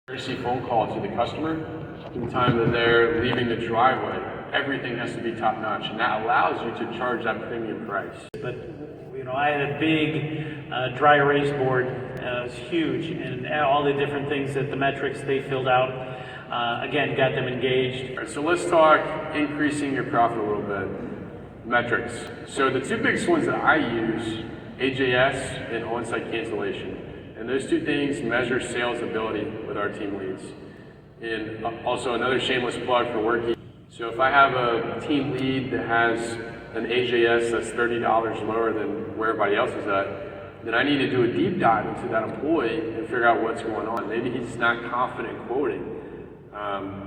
Courtesy phone call to the customer from the time that they're leaving the driveway. Everything has to be top notch, and that allows you to charge that premium price. But I had a big dry erase board. It was huge, and all the different things that the metrics they filled out, again, got them engaged. All right, so let's talk increasing your profit a little bit. Metrics. So the two biggest ones that I use, AJS and on-site cancellation. And those two things measure sales ability with our team leads. And also another shameless plug for Worky. So if I have a team lead that has an AJS that's $30 lower than where everybody else is at, then I need to do a deep dive into that employee and figure out what's going on. Maybe he's not confident quoting,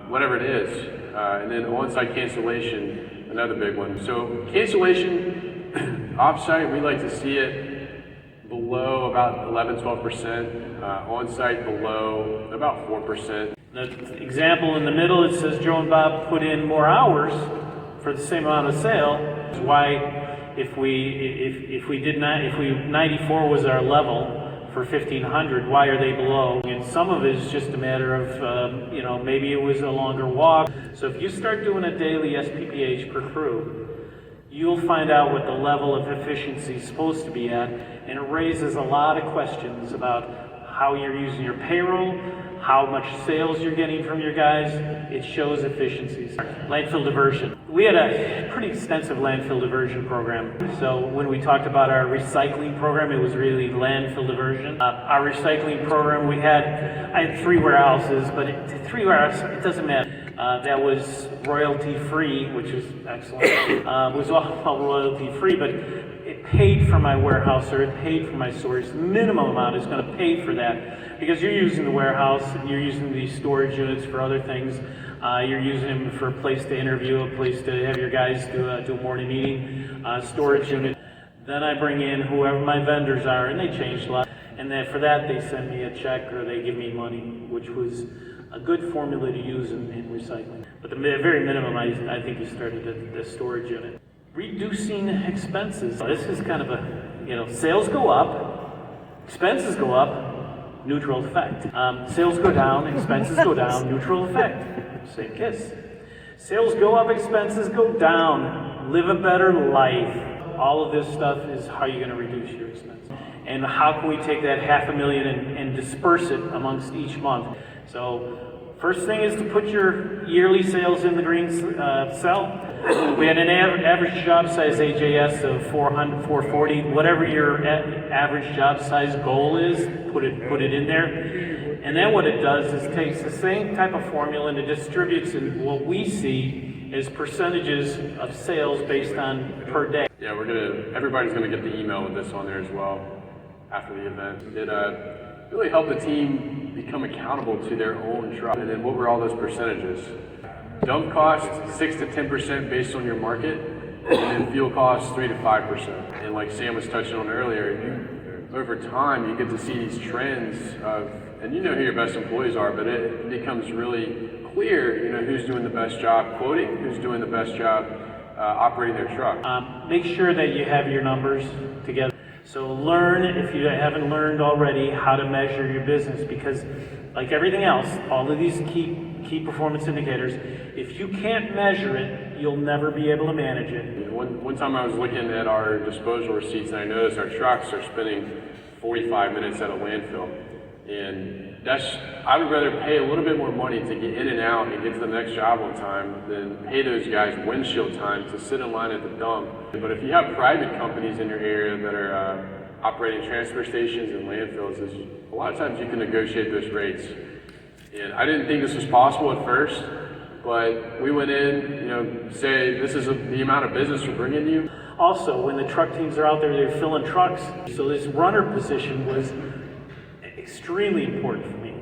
whatever it is. And then on-site cancellation, another big one. So cancellation, off-site, we like to see it below about 11-12%, on-site below about 4%. The example in the middle, it says Joe and Bob put in more hours for the same amount of sale. Why, if 94 was our level for 1,500, why are they below? And some of it is just a matter of, maybe it was a longer walk. So if you start doing a daily SPPH per crew, you'll find out what the level of efficiency is supposed to be at, and it raises a lot of questions about how you're using your payroll, how much sales you're getting from your guys. It shows efficiencies. Landfill diversion. We had a pretty extensive landfill diversion program. So when we talked about our recycling program, it was really landfill diversion. Our recycling program, I had 3 warehouses, but 3 warehouses, it doesn't matter. That was royalty free, which is excellent. It was all royalty free, but it paid for my warehouse, or it paid for my storage. The minimum amount is going to pay for that, because you're using the warehouse, you're using these storage units for other things. You're using them for a place to interview, a place to have your guys do a morning meeting, storage unit. Then I bring in whoever my vendors are, and they change a lot. And then for that, they send me a check or they give me money, which was a good formula to use in recycling. But the very minimum, I think you started the storage unit. Reducing expenses. This is kind of a, sales go up, expenses go up, neutral effect. Sales go down, expenses go down, neutral effect. Same kiss. Sales go up, expenses go down. Live a better life. All of this stuff is how you're going to reduce your expenses. And how can we take that $500,000 and disperse it amongst each month? So first thing is to put your yearly sales in the green cell. We had an average job size AJS of 400, 440. Whatever your average job size goal is, put it in there. And then what it does is takes the same type of formula and it distributes in what we see as percentages of sales based on per day. Yeah, everybody's gonna get the email with this on there as well after the event. It really helped the team become accountable to their own truck. And then what were all those percentages? Dump cost 6 to 10% based on your market, and then fuel costs 3 to 5%. And like Sam was touching on earlier, over time you get to see these trends of, and you know who your best employees are, but it becomes really clear, who's doing the best job quoting, who's doing the best job operating their truck. Make sure that you have your numbers together. So learn, if you haven't learned already, how to measure your business, because like everything else, all of these key performance indicators, if you can't measure it, you'll never be able to manage it. One time I was looking at our disposal receipts and I noticed our trucks are spending 45 minutes at a landfill. And I would rather pay a little bit more money to get in and out and get to the next job on time than pay those guys windshield time to sit in line at the dump. But if you have private companies in your area that are operating transfer stations and landfills, a lot of times you can negotiate those rates. And I didn't think this was possible at first, but we went in, say this is the amount of business we're bringing you. Also, when the truck teams are out there, they're filling trucks. So this runner position was extremely important for me.